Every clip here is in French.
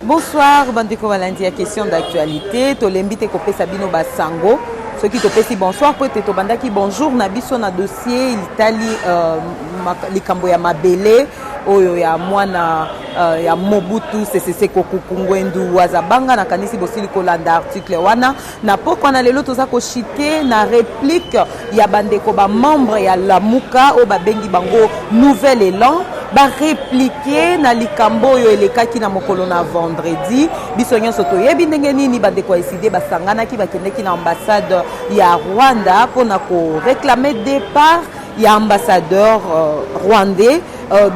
Bonsoir, bandeko balandi ya question d'actualité. Tolembi te kopé Sabino Basango. Ceux qui te pèsent bonsoir, peut-être to bandaki bonjour. Nabiso na dossier l'Italie, likambo ya mabele. Oyo ya mwana ya Mobutu CCC Kokukungwendu wazabanga na kanisi bosili kolanda article wana na poko na lelo toza ko chite na réplique ya bandeko ba membre ya Lamuka o ba bengi bango nouvel élan ba répliquer na likambo yo elekaki na mokolo na vendredi biso nyonso toyebi ndenge nini bandeko eside basangana ki bakendeki na ambassade ya Rwanda pona ko réclamer départ ya ambassadeur rwandais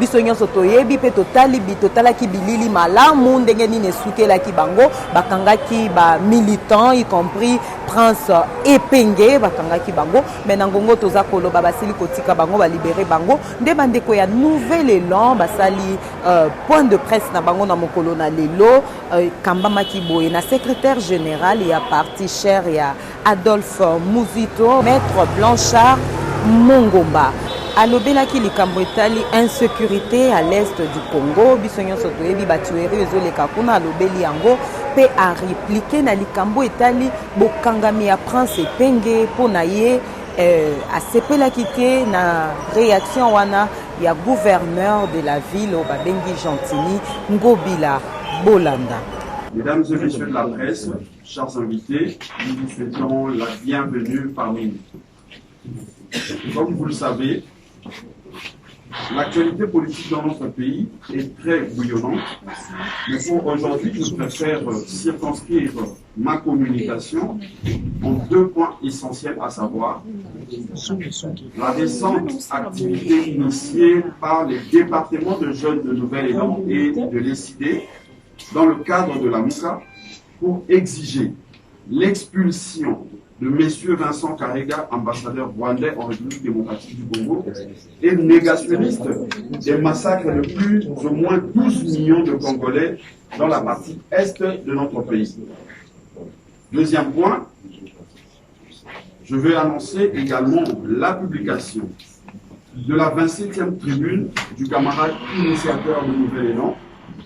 biso nyonso toyebi pe totalaki bilili malamu ndenge nini esukelaki bango bakangaki ba militants y compris Prince Epenge bakangaki bango mais na ngongo toza koloba basili kotika bango balibere bango nde bandeko ya nouvel élan basali point de presse na bango na mokolo na lelo kambamaki boye na secrétaire général ya parti cher ya Adolphe Muzito maître Blanchard Mongomba alobelaki likambo etali insécurité à l'est du Congo biso nyonso toyebi batueri ezoleka kuna alobeli yango pe a répliqué na likambo etali bokangami ya Prince Epenge pona ye asepelaki te na réaction wana ya gouverneur de la ville au babengi Gentini Ngobila Bolanda. Mesdames et messieurs de la presse, chers invités, nous vous souhaitons la bienvenue parmi nous. Comme vous le savez, l'actualité politique dans notre pays est très bouillonnante. Mais pour aujourd'hui, je préfère circonscrire ma communication en deux points essentiels, à savoir la récente activité initiée par les départements de jeunes de Nouvel-Élan et de l'ECD dans le cadre de la MOUCA pour exiger l'expulsion de M. Vincent Karega, ambassadeur rwandais en République démocratique du Congo, et négationniste des massacres de plus ou moins 12 millions de Congolais dans la partie est de notre pays. Deuxième point, je vais annoncer également la publication de la 27e tribune du camarade initiateur de Nouvel-Élan,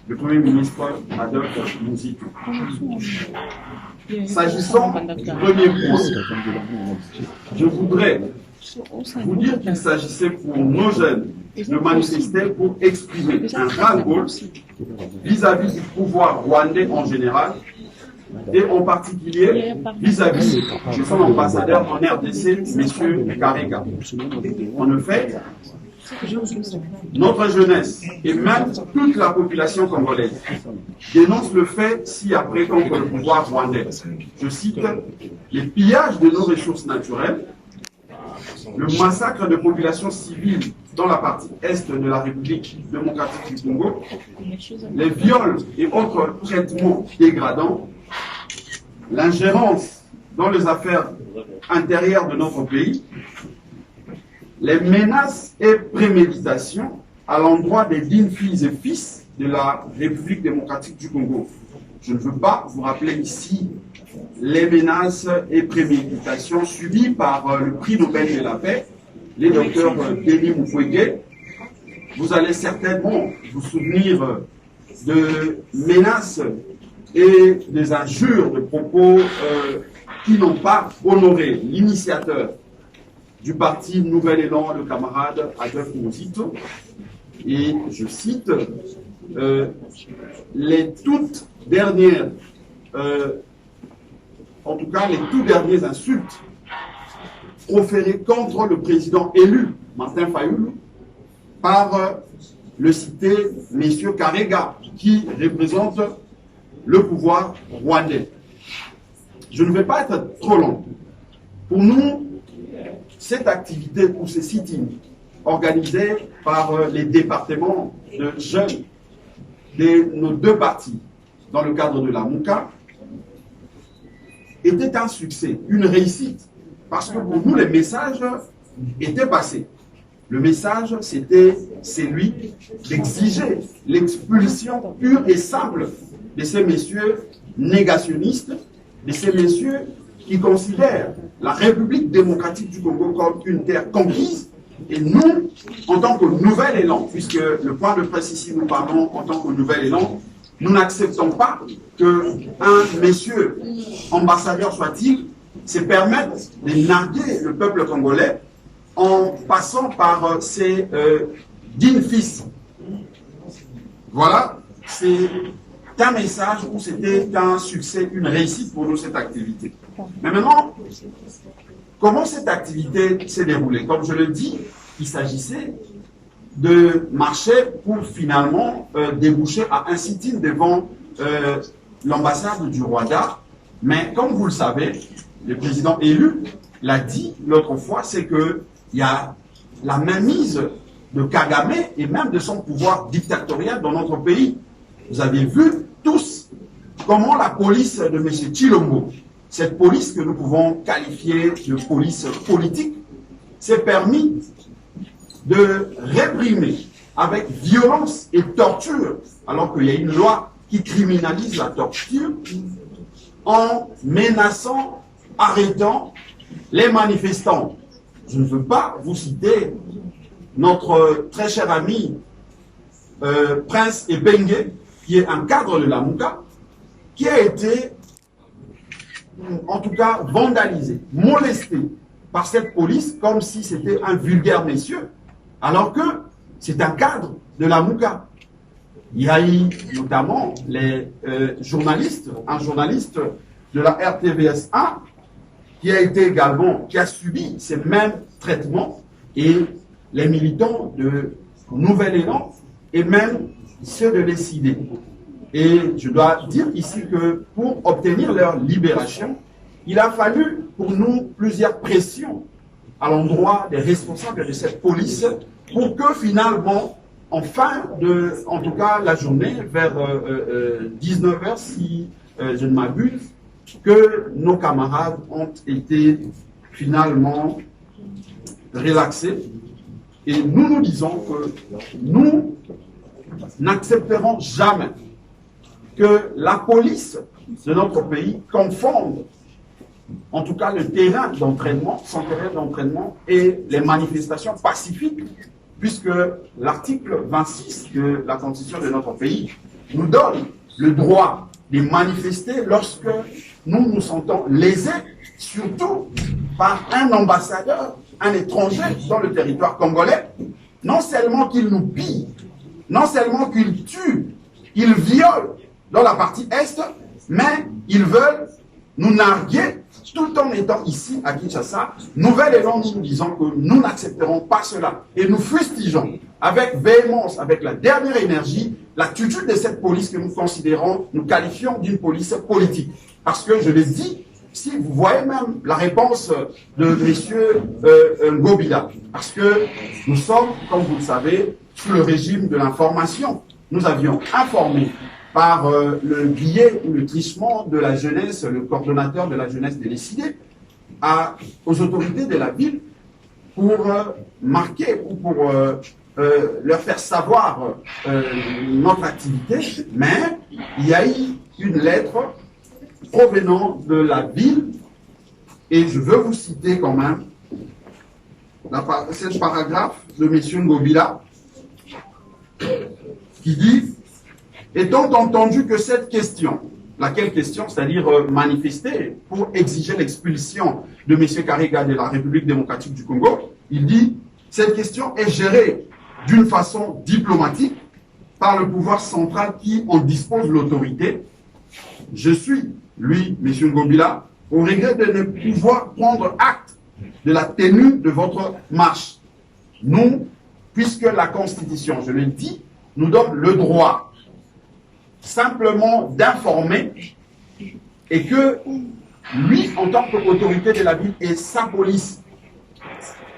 le Premier ministre Adolphe Muzito. S'agissant du premier point, je voudrais vous dire qu'il s'agissait pour nos jeunes de manifester pour exprimer un ras-le-bol vis-à-vis du pouvoir rwandais en général et en particulier vis-à-vis de son ambassadeur en RDC, M. Karega. En effet, notre jeunesse et même toute la population congolaise dénonce le fait ci-après contre le pouvoir rwandais. Je cite les pillages de nos ressources naturelles, le massacre de populations civiles dans la partie est de la République démocratique du Congo, les viols et autres traitements dégradants, l'ingérence dans les affaires intérieures de notre pays, les menaces et préméditations à l'endroit des dignes filles et fils de la République démocratique du Congo. Je ne veux pas vous rappeler ici les menaces et préméditations subies par le prix Nobel de la paix, les docteurs Denis Mukwege. Vous allez certainement vous souvenir de menaces et des injures, de propos qui n'ont pas honoré l'initiateur du parti Nouvel Élan, le camarade Adolphe Muzito, et je cite les toutes dernières, en tout cas les tout dernières insultes proférées contre le président élu, Martin Fayulu, par le cité M. Karega, qui représente le pouvoir rwandais. Je ne vais pas être trop long. Pour nous, cette activité ou ce sitting organisé par les départements de jeunes de nos deux partis dans le cadre de la MOUCA était un succès, une réussite. Parce que pour nous, les messages étaient passés. Le message, c'était celui d'exiger l'expulsion pure et simple de ces messieurs négationnistes, de ces messieurs qui considèrent la République démocratique du Congo comme une terre conquise. Et nous, en tant que nouvel élan, puisque le point de presse ici, nous parlons en tant que nouvel élan, nous n'acceptons pas qu'un monsieur, ambassadeur soit-il, se permette de narguer le peuple congolais en passant par ses dignes fils. Voilà, c'est un message où c'était un succès, une réussite pour nous, cette activité. Mais maintenant, comment cette activité s'est déroulée? Comme je le dis, il s'agissait de marcher pour finalement déboucher à un sit-in devant l'ambassade du Rwanda. Mais comme vous le savez, le président élu l'a dit l'autre fois, c'est qu'il y a la mainmise de Kagame et même de son pouvoir dictatorial dans notre pays. Vous avez vu tous comment la police de M. Tshilombo, cette police que nous pouvons qualifier de police politique, s'est permis de réprimer avec violence et torture, alors qu'il y a une loi qui criminalise la torture, en menaçant, arrêtant les manifestants. Je ne veux pas vous citer notre très cher ami Prince Ebenge, qui est un cadre de la Mouka, qui a été, en tout cas, vandalisé, molesté par cette police comme si c'était un vulgaire monsieur, alors que c'est un cadre de la Mouka. Il y a eu notamment les journalistes, un journaliste de la RTVS 1 qui a été également, qui a subi ces mêmes traitements, et les militants de Nouvel Élan et même ceux de l'ECD. Et je dois dire ici que pour obtenir leur libération, il a fallu pour nous plusieurs pressions à l'endroit des responsables de cette police pour que finalement, en fin de, en tout cas la journée, vers 19h si je ne m'abuse, que nos camarades ont été finalement relaxés. Et nous nous disons que nous n'accepterons jamais que la police de notre pays confonde en tout cas le terrain d'entraînement, son terrain d'entraînement et les manifestations pacifiques, puisque l'article 26 de la Constitution de notre pays nous donne le droit de manifester lorsque nous nous sentons lésés, surtout par un ambassadeur, un étranger dans le territoire congolais. Non seulement qu'il nous pille, non seulement qu'il tue, il viole dans la partie Est, mais ils veulent nous narguer tout en étant ici à Kinshasa. Nouvel Élan, nous disons que nous n'accepterons pas cela. Et nous fustigeons avec véhémence, avec la dernière énergie, l'attitude de cette police que nous considérons, nous qualifions d'une police politique. Parce que, je l'ai dit, si vous voyez même la réponse de M. Ngobila, parce que nous sommes, comme vous le savez, sous le régime de l'information. Nous avions informé par le billet ou le trichement de la jeunesse, le coordonnateur de la jeunesse de l'ECD, aux autorités de la ville pour marquer ou pour leur faire savoir notre activité, mais il y a eu une lettre provenant de la ville, et je veux vous citer quand même ce paragraphe de M. Ngobila qui dit: étant entendu que cette question, laquelle question, c'est-à-dire manifester pour exiger l'expulsion de M. Kariga de la République démocratique du Congo, il dit: cette question est gérée d'une façon diplomatique par le pouvoir central qui en dispose l'autorité. Je suis, lui, M. Ngobila, au regret de ne pouvoir prendre acte de la tenue de votre marche. Nous, puisque la Constitution, je le dis, nous donne le droit simplement d'informer, et que lui, en tant qu'autorité de la ville et sa police,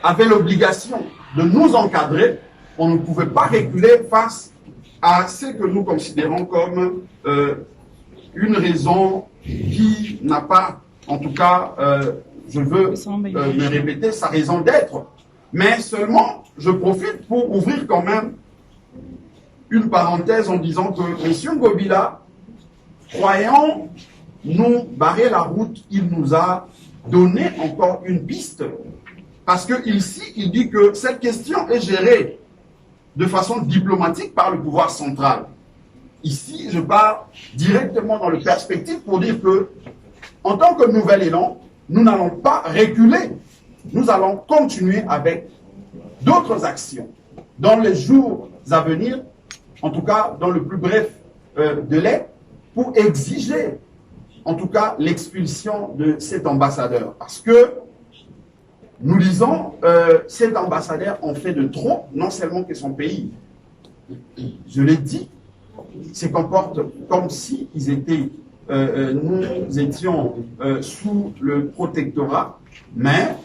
avait l'obligation de nous encadrer, on ne pouvait pas reculer face à ce que nous considérons comme une raison qui n'a pas, en tout cas, je veux me répéter, sa raison d'être. Mais seulement, je profite pour ouvrir quand même une parenthèse en disant que M. Ngobila, croyant nous barrer la route, il nous a donné encore une piste. Parce que ici, il dit que cette question est gérée de façon diplomatique par le pouvoir central. ici, je pars directement dans le perspective pour dire que, en tant que nouvel élan, nous n'allons pas reculer. Nous allons continuer avec d'autres actions dans les jours à venir, en tout cas dans le plus bref délai, pour exiger, en tout cas, l'expulsion de cet ambassadeur. Parce que, nous disons, cet ambassadeur en fait de trop, non seulement que son pays, je l'ai dit, se comporte comme si ils étaient, nous étions sous le protectorat, mais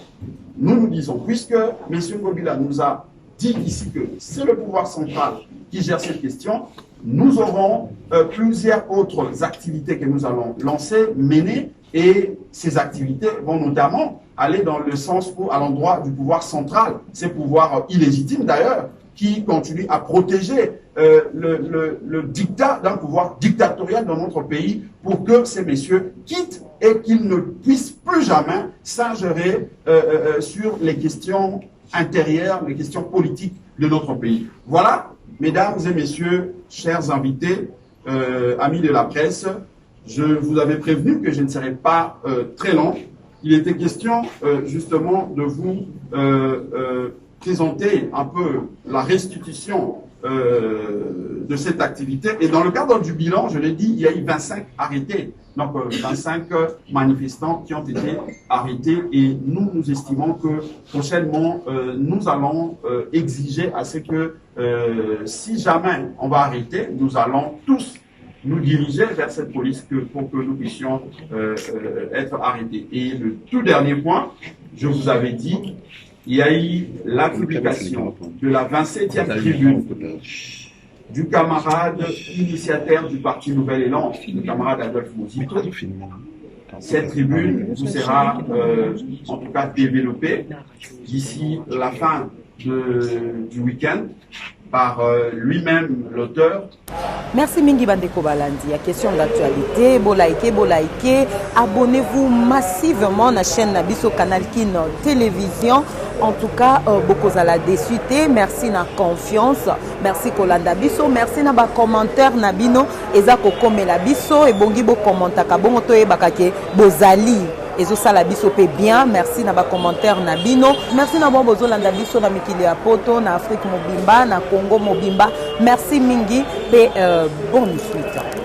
nous disons, puisque M. Ngobila nous a dit ici que c'est le pouvoir central qui gère cette question, nous aurons plusieurs autres activités que nous allons lancer, mener, et ces activités vont notamment aller dans le sens à l'endroit du pouvoir central, ces pouvoirs illégitimes d'ailleurs, qui continuent à protéger le dictat d'un pouvoir dictatorial dans notre pays pour que ces messieurs quittent et qu'ils ne puissent plus jamais s'ingérer sur les questions intérieures, les questions politiques de notre pays. Voilà, mesdames et messieurs, chers invités, amis de la presse, je vous avais prévenu que je ne serais pas très long. Il était question justement de vous présenter un peu la restitution de cette activité. Et dans le cadre du bilan, je l'ai dit, il y a eu 25 arrêtés. Donc 25 manifestants qui ont été arrêtés. Et nous estimons que prochainement, nous allons exiger à ce que si jamais on va arrêter, nous allons tous nous diriger vers cette police pour que nous puissions être arrêtés. Et le tout dernier point, je vous avais dit, il y a eu la publication de la 27e tribune du camarade initiataire du Parti Nouvel Élan, le camarade Adolphe Mozito. Cette tribune vous sera en tout cas développée d'ici la fin du week-end par lui-même, l'auteur. Merci Mingi Bandeko Balandi. La question d'actualité, likez, abonnez-vous massivement à la chaîne Nabiso Canal Kin Télévision. En tout cas, beaucoup à la désuité. Merci na confiance. Merci Kolanda Biso. Merci na ba commentaire Nabino. Eza kokome la biso et bongi bo commenta ka bongo to e bakake bozali. Ezo sala biso pe bien. Merci na ba commentaire Nabino. Merci na bon bozo landa biso na mikili ya poto na Afrique mobimba na Congo mobimba. Merci Mingi pe bonne suite.